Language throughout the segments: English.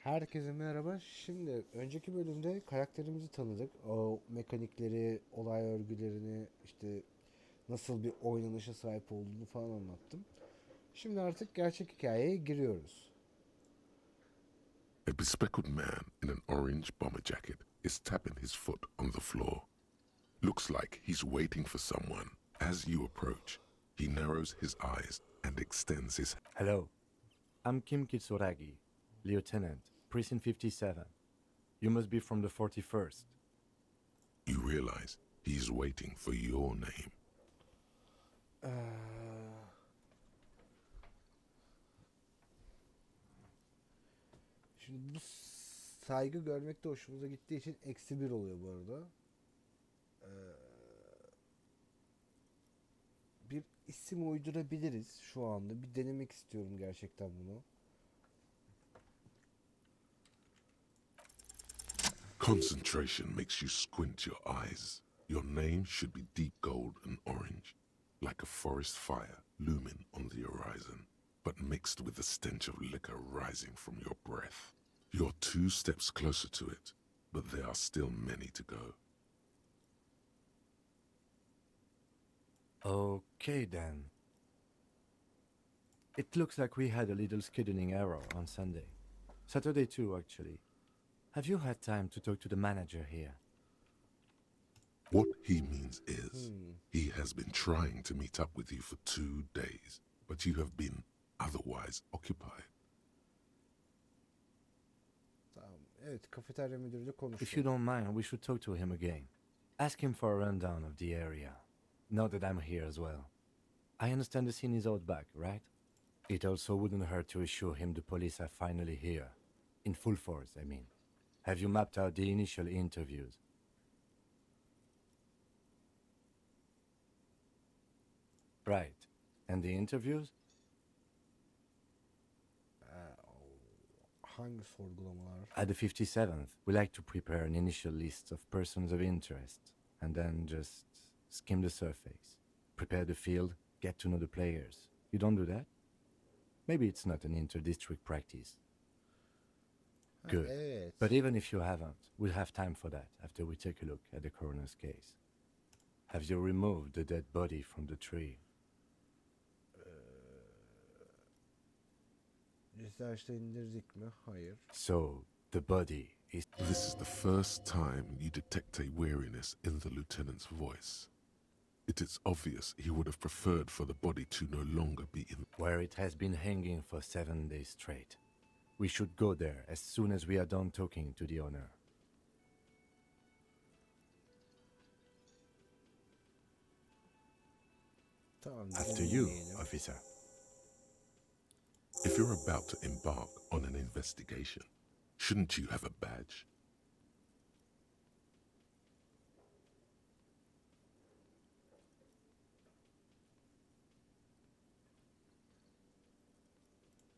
Herkese merhaba. Şimdi önceki bölümde karakterimizi tanıdık. O mekanikleri, olay örgülerini, işte nasıl bir oynanışa sahip olduğunu falan anlattım. Şimdi artık gerçek hikayeye giriyoruz. A bespectacled man in an orange bomber jacket is tapping his foot on the floor. Looks like he's waiting for someone. As you approach, he narrows his eyes and extends his. Hello, I'm Kim Kitsuragi, Lieutenant, Precinct 57. You must be from the 41st. You realize he's waiting for your name. Şimdi bu saygı görmek de hoşumuza gittiği için -1 oluyor bu arada. Bir isim uydurabiliriz şu anda. Bir denemek istiyorum gerçekten bunu. Concentration makes you squint your eyes. Your name should be deep gold and orange, like a forest fire looming on the horizon, but mixed with the stench of liquor rising from your breath. You're 2 steps closer to it, but there are still many to go. Okay then. It looks like we had a little scheduling error on Sunday. Saturday too, actually. Have you had time to talk to the manager here? What he means is, he has been trying to meet up with you for 2 days, but you have been otherwise occupied. Tamam. Evet, kafeterya müdürüyle konuştuk. If you don't mind, we should talk to him again. Ask him for a rundown of the area. Now that I'm here as well. I understand the scene is out back, right? It also wouldn't hurt to assure him the police are finally here. In full force, I mean. Have you mapped out the initial interviews? Right. And the interviews? Hangi sorgulamalar? At the 57th, we like to prepare an initial list of persons of interest, and then just skim the surface. Prepare the field, get to know the players. You don't do that? Maybe it's not an inter-district practice. Good. Evet. But even if you haven't, we'll have time for that after we take a look at the coroner's case. Have you removed the dead body from the tree? Research'ta indirdik mi? Hayır. So, the body is... This is the first time you detect a weariness in the lieutenant's voice. It is obvious he would have preferred for the body to no longer be in. where it has been hanging for 7 days straight. We should go there as soon as we are done talking to the owner. Tamam. After you, dinleyelim. officer. If you're about to embark on an investigation, shouldn't you have a badge?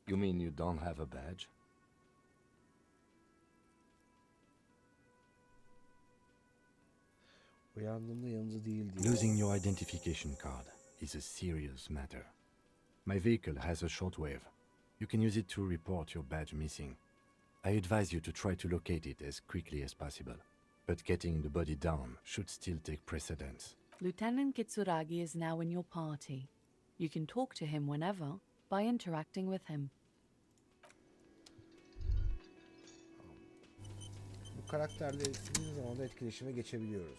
You mean you don't have a badge? Uyandığımda yanımda değildi. Losing your identification card is a serious matter. My vehicle has a shortwave. You can use it to report your badge missing. I advise you to try to locate it as quickly as possible. But getting the body down should still take precedence. Lieutenant Kitsuragi is now in your party. You can talk to him whenever by interacting with him. Bu karakterle istediğimiz zaman da etkileşime geçebiliyoruz.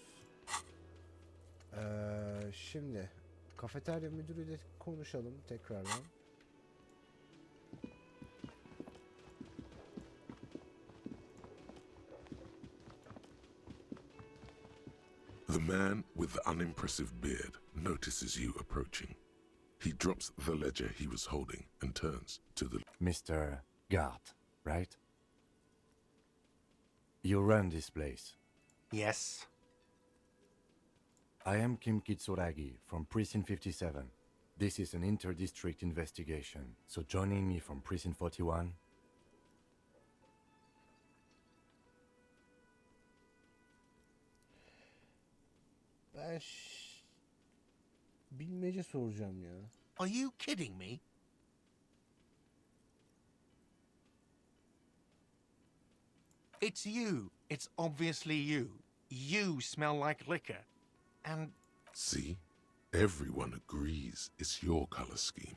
Şimdi kafeterya müdürüyle konuşalım tekrardan. The man with the unimpressive beard notices you approaching. He drops the ledger he was holding and turns to the. Mr. Garte, right? You run this place. Yes. I am Kim Kitsuragi from Precinct 57. This is an inter-district investigation, so joining me from Precinct 41... Ben bilmece soracağım ya. Are you kidding me? It's you. It's obviously you. You smell like liquor. And See? Everyone agrees it's your color scheme.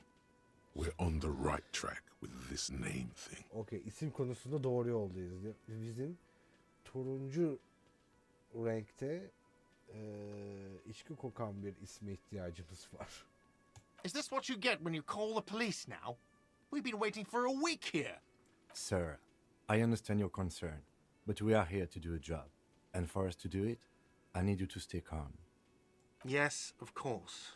We're on the right track with this name thing. Okey, isim konusunda doğru yoldayız. Bizim turuncu renkte içki kokan bir isme ihtiyacımız var. is this what you get when you call the police now? We've been waiting for a week here. Sir, I understand your concern, but we are here to do a job. And for us to do it, I need you to stay calm. Yes, of course.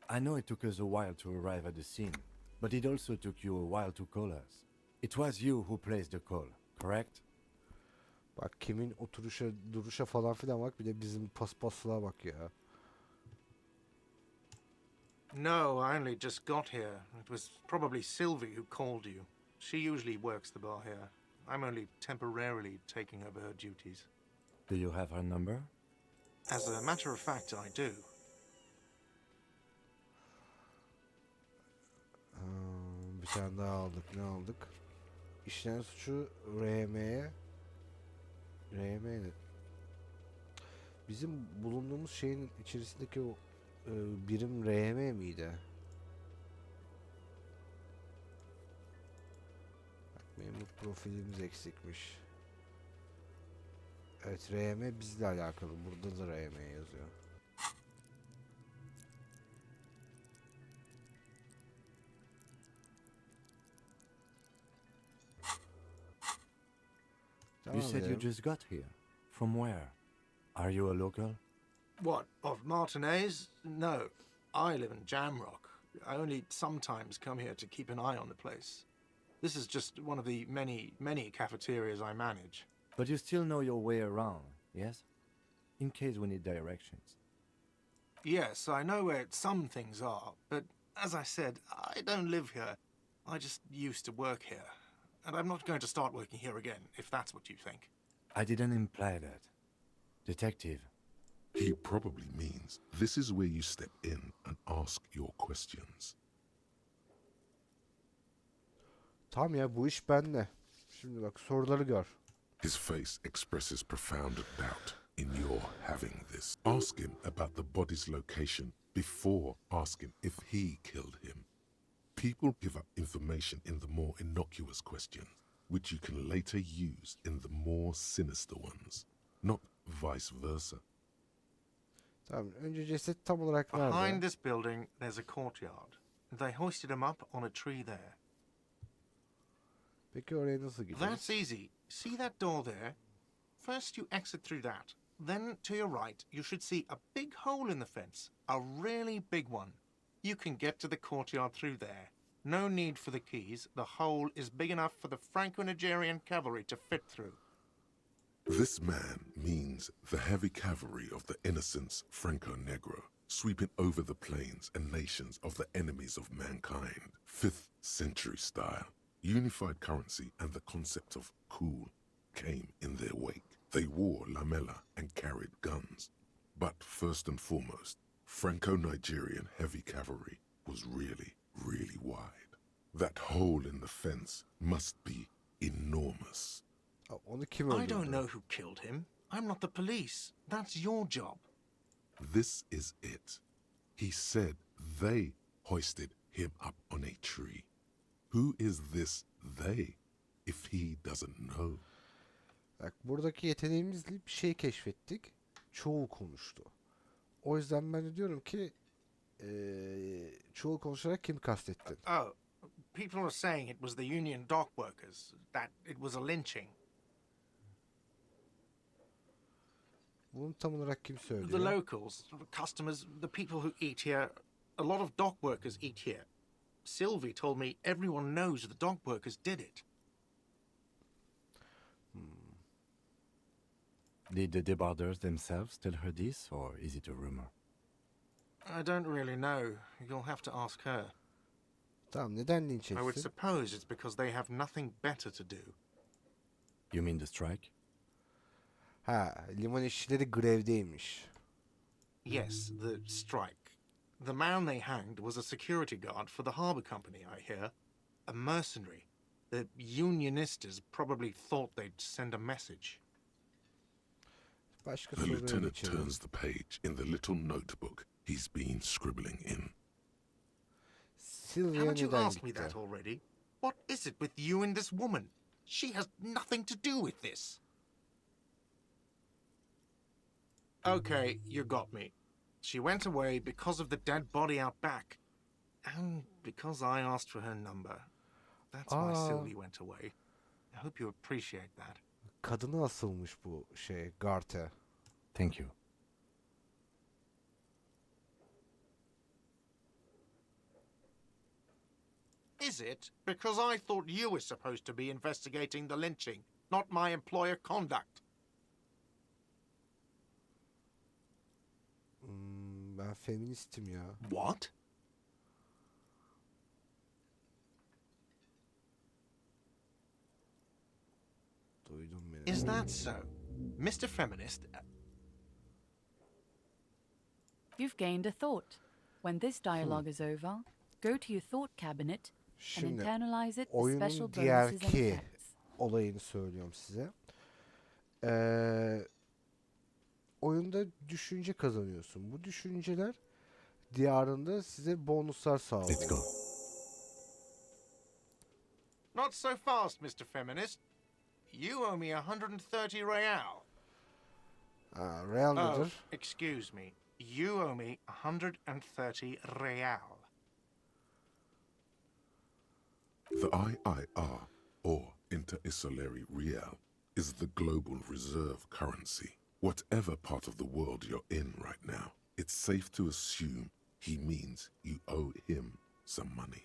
I know it took us a while to arrive at the scene, but it also took you a while to call us. It was you who placed the call, correct? Bak kimin oturuşa, duruşa falan filan bak, bir de bizim paspaslığa bak ya. No, I only just got here. It was probably Sylvie who called you. She usually works the bar here. I'm only temporarily taking over her duties. Do you have her number? As a matter of fact, I do. Bir tane daha aldık. Ne aldık? İşlenen suçu RM'ye. RM ne? Bizim bulunduğumuz şeyin içerisindeki o birim RM miydi? Bak, memur profilimiz eksikmiş. Evet, RM bizle alakalı. Burada da RM yazıyor. You said you just got here. From where? Are you a local? What, of Martinez? No. I live in Jamrock. I only sometimes come here to keep an eye on the place. This is just one of the many cafeterias I manage. But you still know your way around, yes? In case we need directions. Yes, I know where some things are, but as I said, I don't live here. I just used to work here. And I'm not going to start working here again, if that's what you think. I didn't imply that. Detective, He probably means this is where you step in and ask your questions. Tamam ya, bu iş bende. Şimdi bak, soruları gör. His face expresses profound doubt in your having this. Ask him about the body's location before asking if he killed him. People give up information in the more innocuous questions, which you can later use in the more sinister ones, not vice versa. Tamam, önce ceset tam olarak nerede? Behind this building, there's a courtyard. They hoisted him up on a tree there. Peki oraya nasıl gideriz? That's easy. See that door there? First you exit through that. Then to your right, you should see a big hole in the fence. A really big one. You can get to the courtyard through there. No need for the keys. The hole is big enough for the Franco-Nigerian cavalry to fit through. This man means the heavy cavalry of the innocents Franco-Negro, sweeping over the plains and nations of the enemies of mankind. 5th century style. Unified currency and the concept of cool came in their wake. They wore lamella and carried guns. But first and foremost, Franco-Nigerian heavy cavalry was really, really wide. That hole in the fence must be enormous. Onu kim öldürdü? I don't know who killed him. I'm not the police. That's your job. This is it. He said they hoisted him up on a tree. Who is this they, if he doesn't know? Bak, buradaki yeteneğimizle bir şey keşfettik. Çoğul konuştu. O yüzden ben de diyorum ki çoğul konuşarak kim kastettin? Oh, people are saying it was the union dock workers, that it was a lynching. Bunu tam olarak kim söylüyor? The locals, the customers, the people who eat here, a lot of dock workers eat here. Sylvie told me everyone knows the dock workers did it. Did the debarders themselves tell her this, or is it a rumor? I don't really know. You'll have to ask her. Tamam, neden linç I would etsin? suppose it's because they have nothing better to do. You mean the strike? Ha, liman işçileri grevdeymiş. Yes, the strike. The man they hanged was a security guard for the harbour company, I hear. A mercenary. The unionistas probably thought they'd send a message. Başka The soruya lieutenant geçelim. turns the page in the little notebook he's been scribbling in. Sylvia Haven't you neden asked me gitti? that already? What is it with you and this woman? She has nothing to do with this. Okay, you got me. She went away because of the dead body out back. And because I asked for her number. That's why Sylvie went away. I hope you appreciate that. Kadına asılmış bu Garte. Thank you. Is it? Because I thought you were supposed to be investigating the lynching, not my employer conduct. Ben feministim ya. What? Duydun beni. Is that so? Mr. Feminist, You've gained a thought. When this dialogue is over, go to your thought cabinet and Şimdi internalize it with special oyunun bonuses and diğerki effects. olayını söylüyorum size. Oyunda düşünce kazanıyorsun. Bu düşünceler diyarında size bonuslar Let's sağlıyor. go. not so fast, Mr. Feminist. You owe me 130 real. Real Oh, nedir? excuse me. You owe me 130 real. The IIR, or Inter-Isolary Real, is the global reserve currency. Whatever part of the world you're in right now, it's safe to assume he means you owe him some money.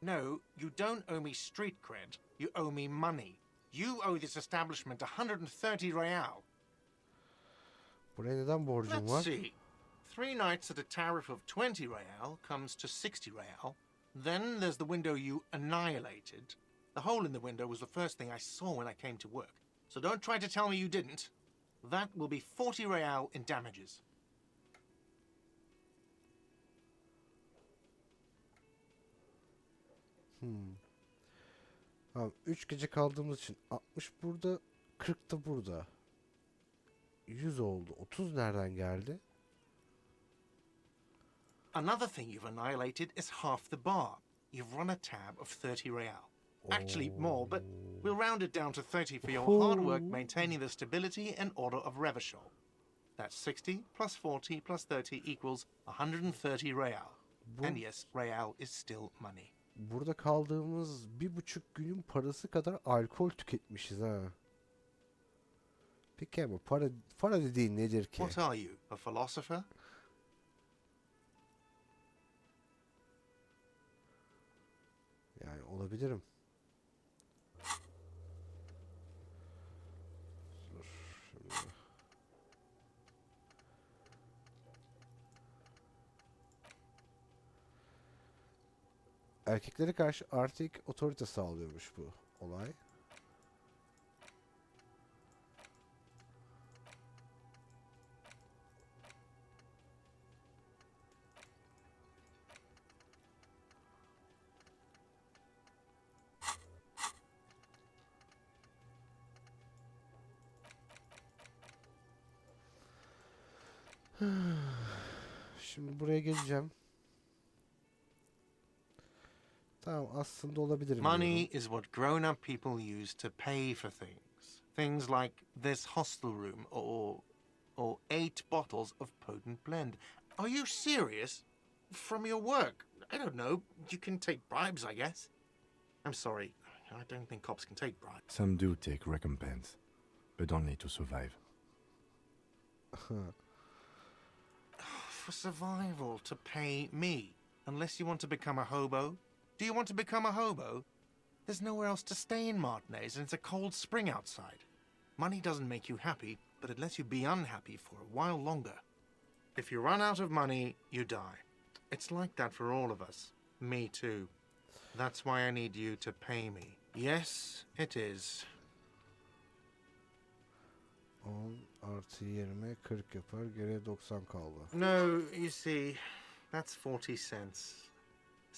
No, you don't owe me street cred. You owe me money. You owe this establishment 130 real. Buraya neden borcum Let's var? see. 3 nights at a tariff of 20 real comes to 60 real. Then there's the window you annihilated. The hole in the window was the first thing I saw when I came to work. So don't try to tell me you didn't. That will be 40 real in damages. Tamam, 3 gece kaldığımız için 60 burada, 40 da burada. 100 oldu. 30 nereden geldi? Another thing you've annihilated is half the bar. You've run a tab of 30 real. Actually, more, but we'll round it down to 30 for your hard work maintaining the stability and order of Revachol. That's 60 plus 40 plus 30 equals 130 real. And yes, real is still money. Burada kaldığımız 1,5 günün parası kadar alkol tüketmişiz ha. Peki ama para dediğin nedir ki? What are you, a philosopher? Yani olabilirim. Dur şimdi. Erkeklere karşı artık otorite sağlıyormuş bu olay. Şimdi buraya geleceğim. Tamam, aslında olabilirim. Money diyorum. is what grown-up people use to pay for things. Things like this hostel room or 8 bottles of potent blend. Are you serious? From your work? I don't know. You can take bribes, I guess. I'm sorry. I don't think cops can take bribes. Some do take recompense, but only to survive. For survival, to pay me. Unless you want to become a hobo. Do you want to become a hobo? There's nowhere else to stay in Martinez, and it's a cold spring outside. Money doesn't make you happy, but it lets you be unhappy for a while longer. If you run out of money, you die. It's like that for all of us. Me too. That's why I need you to pay me. Yes, it is. 10 artı 20 40 yapar. Geriye 90 kaldı. No, you see, that's 40 cents.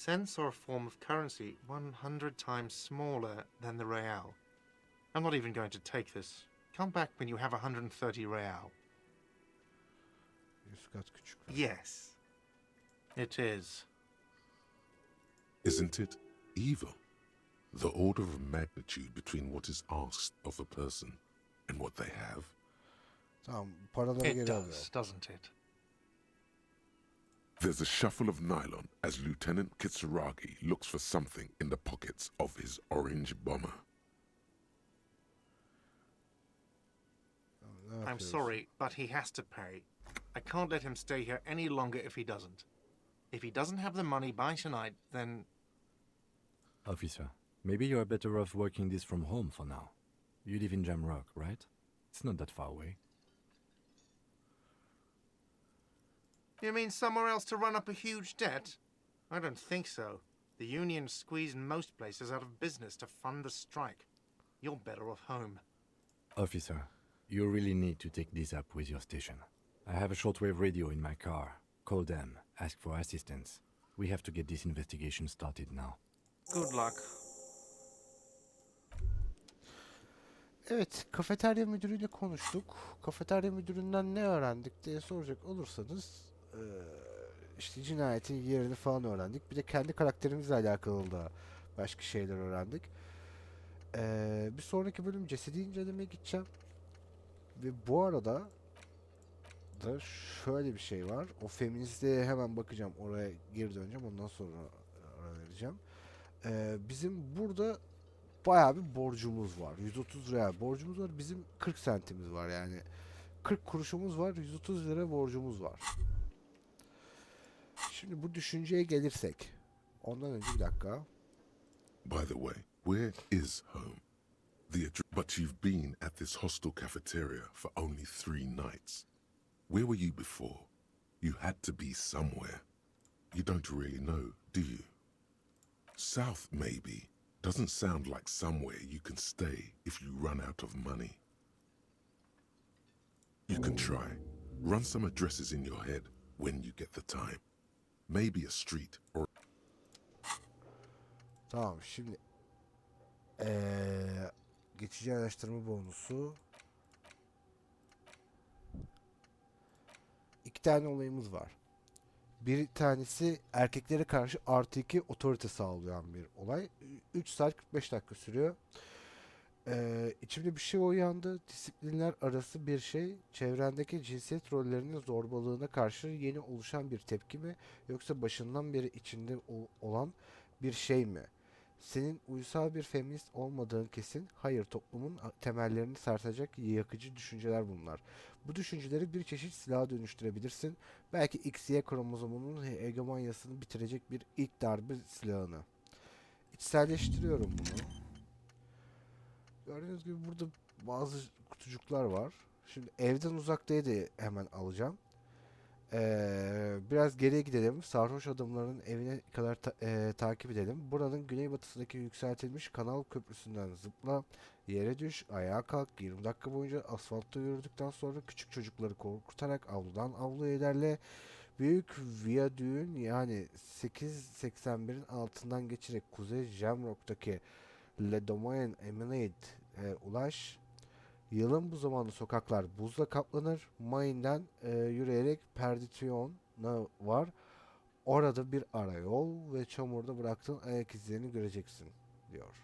Cents are a form of currency 100 times smaller than the real. I'm not even going to take this. Come back when you have 130 real. 100 kat küçük. Yes, it is. Isn't it evil? The order of magnitude between what is asked of a person and what they have. Tamam, paraları It geri alıyor. does, doesn't it? There's a shuffle of nylon as Lieutenant Kitsuragi looks for something in the pockets of his orange bomber. Ne I'm yapıyoruz? sorry, but he has to pay. I can't let him stay here any longer if he doesn't. If he doesn't have the money by tonight, then... Officer, maybe you are better off working this from home for now. You live in Jamrock, right? It's not that far away. You mean somewhere else to run up a huge debt? I don't think so. The union squeezed most places out of business to fund the strike. You're better off home. Officer, you really need to take this up with your station. I have a shortwave radio in my car. Call them, ask for assistance. We have to get this investigation started now. Good luck. Evet, kafeterya müdürüyle konuştuk. Kafeterya müdüründen ne öğrendik diye soracak olursanız işte cinayetin yerini falan öğrendik. Bir de kendi karakterimizle alakalı da başka şeyler öğrendik. Bir sonraki bölüm cesedi incelemeye gideceğim. Ve bu arada da şöyle bir şey var. O feministliğe hemen bakacağım. Oraya geri döneceğim. Ondan sonra ara vereceğim. Bizim burada bayağı bir borcumuz var. 130 lira borcumuz var. Bizim 40 sentimiz var yani. 40 kuruşumuz var. 130 lira borcumuz var. Şimdi bu düşünceye gelirsek. Ondan önce bir dakika. By the way, where is home? But you've been at this hostel cafeteria for only 3 nights. Where were you before? You had to be somewhere. You don't really know, do you? South, maybe. Doesn't sound like somewhere you can stay if you run out of money. You can try. Run some addresses in your head when you get the time. Maybe a street or... Tamam şimdi geçici araştırma bonusu. 2 tane olayımız var. Bir tanesi erkeklere karşı +2 otorite sağlayan bir olay. 3 saat 45 dakika sürüyor. İçimde bir şey uyandı. Disiplinler arası bir şey. Çevrendeki cinsiyet rollerinin zorbalığına karşı yeni oluşan bir tepki mi? Yoksa başından beri içinde olan bir şey mi? Senin uysal bir feminist olmadığın kesin. Hayır, toplumun temellerini sarsacak yakıcı düşünceler bunlar. Bu düşünceleri bir çeşit silaha dönüştürebilirsin. Belki XY kromozomunun hegemonyasını bitirecek bir ilk darbe silahını. İçselleştiriyorum bunu. Gördüğünüz gibi burada bazı kutucuklar var. Şimdi evden uzaktayı da hemen alacağım. Biraz geriye gidelim. Sarhoş adamların evine kadar takip edelim. Buranın güneybatısındaki yükseltilmiş kanal köprüsünden zıpla, yere düş, ayağa kalk. 20 dakika boyunca asfaltta yürüdükten sonra küçük çocukları korkutarak avludan avluya ilerle. Büyük viyadüğün yani 881'in altından geçerek Kuzey Jamrock'taki Le Domaine Eminade ulaş. Yılın bu zamanı sokaklar buzla kaplanır. Mayından yürüyerek Perdition'a var. Orada bir arayol ve çamurda bıraktığın ayak izlerini göreceksin diyor.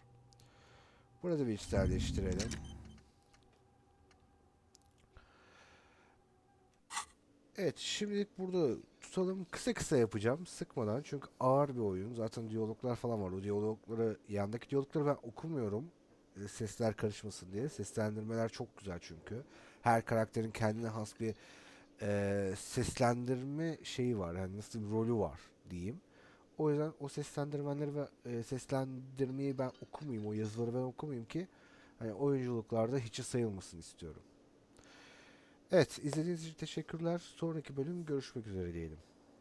Burada bir içselleştirelim. Evet, şimdilik burada tutalım. Kısa kısa yapacağım. Sıkmadan. Çünkü ağır bir oyun. Zaten diyaloglar falan var. O diyalogları, yandaki diyalogları ben okumuyorum. Sesler karışmasın diye. Seslendirmeler çok güzel çünkü. Her karakterin kendine has bir seslendirme şeyi var. Yani nasıl bir rolü var diyeyim. O yüzden o seslendirmenleri ve seslendirmeyi ben okumayayım. O yazıları ben okumayayım ki hani oyunculuklarda hiçe sayılmasın istiyorum. Evet, izlediğiniz için teşekkürler. Sonraki bölüm görüşmek üzere diyelim.